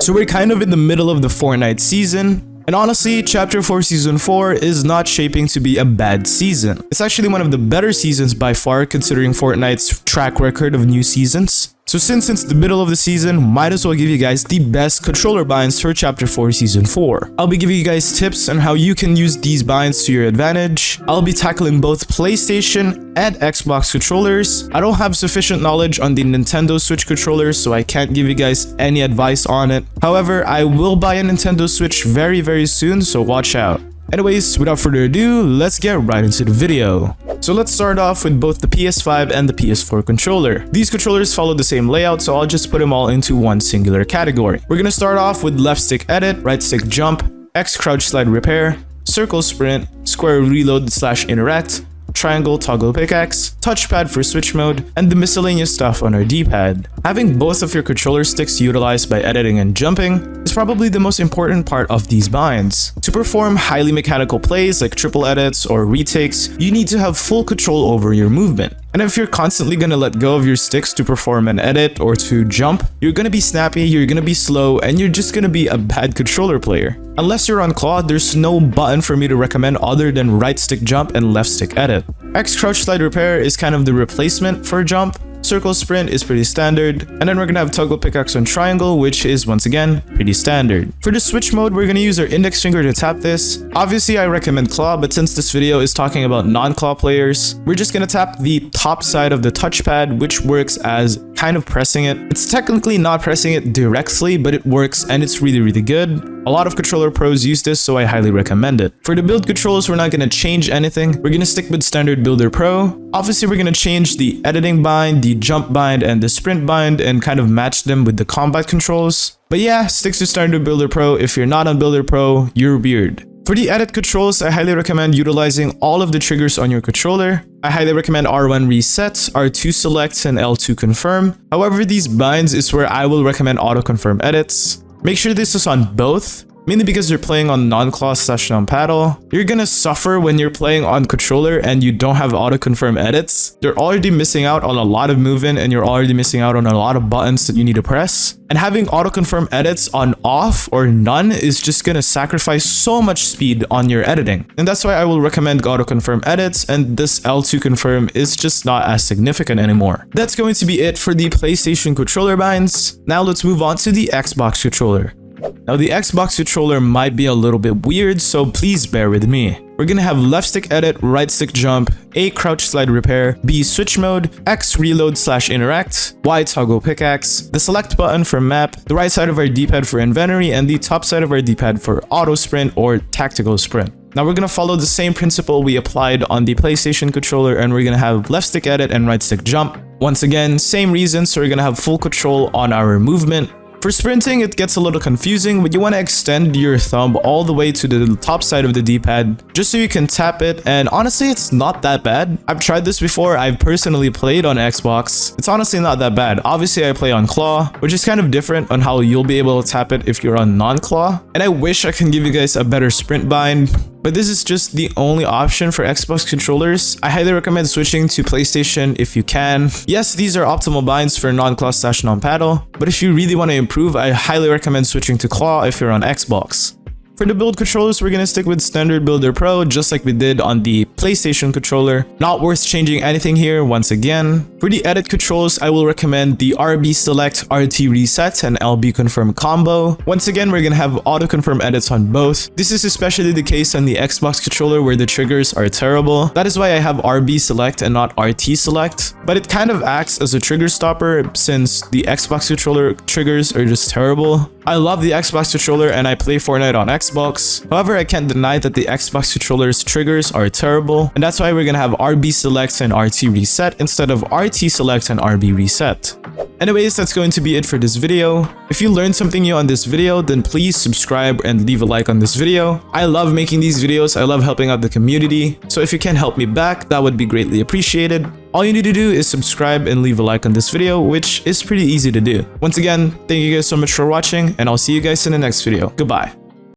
So we're kind of in the middle of the Fortnite season. And honestly, Chapter 4 Season 4 is not shaping to be a bad season. It's actually one of the better seasons by far considering Fortnite's track record of new seasons. So since it's the middle of the season, might as well give you guys the best controller binds for Chapter 4 Season 4. I'll be giving you guys tips on how you can use these binds to your advantage. I'll be tackling both PlayStation and Xbox controllers. I don't have sufficient knowledge on the Nintendo Switch controllers, so I can't give you guys any advice on it. However, I will buy a Nintendo Switch very soon, so watch out. Anyways, without further ado, let's get right into the video. So let's start off with both the PS5 and the PS4 controller. These controllers follow the same layout, so I'll just put them all into one singular category. We're gonna start off with left stick edit, right stick jump, X crouch slide repair, circle sprint, square reload / interact, triangle toggle pickaxe, touchpad for switch mode, and the miscellaneous stuff on our D-pad. Having both of your controller sticks utilized by editing and jumping is probably the most important part of these binds. To perform highly mechanical plays like triple edits or retakes, you need to have full control over your movement. And if you're constantly gonna let go of your sticks to perform an edit or to jump, you're gonna be snappy, you're gonna be slow, and you're just gonna be a bad controller player. Unless you're on claw, there's no button for me to recommend other than right stick jump and left stick edit. X crouch slide repair is kind of the replacement for jump. Circle sprint is pretty standard, and then we're gonna have toggle pickaxe on triangle, which is once again pretty standard. For the switch mode, we're gonna use our index finger to tap this. Obviously I recommend claw, but since this video is talking about non-claw players, we're just gonna tap the top side of the touchpad, which works as kind of pressing it. It's technically not pressing it directly, but it works and it's really good. A lot of controller pros use this, so I highly recommend it. For the build controls, we're not gonna change anything. We're gonna stick with standard Builder Pro. Obviously, we're gonna change the editing bind, the jump bind, and the sprint bind and kind of match them with the combat controls. But yeah, stick to standard Builder Pro. If you're not on Builder Pro, you're weird. For the edit controls, I highly recommend utilizing all of the triggers on your controller. I highly recommend R1 reset, R2 select, and L2 confirm. However, these binds is where I will recommend auto confirm edits. Make sure this is on both, mainly because you're playing on non-claw / non-paddle. You're gonna suffer when you're playing on controller and you don't have auto-confirm edits. You're already missing out on a lot of movement and you're already missing out on a lot of buttons that you need to press. And having auto-confirm edits on off or none is just gonna sacrifice so much speed on your editing. And that's why I will recommend auto-confirm edits, and this L2 confirm is just not as significant anymore. That's going to be it for the PlayStation controller binds. Now let's move on to the Xbox controller. Now the Xbox controller might be a little bit weird, so please bear with me. We're gonna have left stick edit, right stick jump, A crouch slide repair, B switch mode, X reload / interact, Y toggle pickaxe, the select button for map, the right side of our D-pad for inventory, and the top side of our D-pad for auto sprint or tactical sprint. Now we're gonna follow the same principle we applied on the PlayStation controller, and we're gonna have left stick edit and right stick jump. Once again, same reason, so we're gonna have full control on our movement. For sprinting, it gets a little confusing, but you want to extend your thumb all the way to the top side of the D-pad just so you can tap it, and honestly, it's not that bad. I've tried this before. I've personally played on Xbox. It's honestly not that bad. Obviously, I play on claw, which is kind of different on how you'll be able to tap it if you're on non-claw. And I wish I can give you guys a better sprint bind, but this is just the only option for Xbox controllers. I highly recommend switching to PlayStation if you can. Yes, these are optimal binds for non-claw / non-paddle, but if you really want to improve, I highly recommend switching to claw if you're on Xbox. For the build controllers, we're gonna stick with standard Builder Pro, just like we did on the PlayStation controller. Not worth changing anything here once again. For the edit controls, I will recommend the RB select, RT reset, and LB confirm combo. Once again, we're gonna have auto confirm edits on both. This is especially the case on the Xbox controller where the triggers are terrible. That is why I have RB select and not RT select. But it kind of acts as a trigger stopper since the Xbox controller triggers are just terrible. I love the Xbox controller and I play Fortnite on Xbox. However, I can't deny that the Xbox controller's triggers are terrible, and that's why we're gonna have RB select and RT reset instead of RT select and RB reset. Anyways, that's going to be it for this video. If you learned something new on this video, then please subscribe and leave a like on this video. I love making these videos. I love helping out the community. So if you can help me back, that would be greatly appreciated. All you need to do is subscribe and leave a like on this video, which is pretty easy to do. Once again, thank you guys so much for watching, and I'll see you guys in the next video. Goodbye.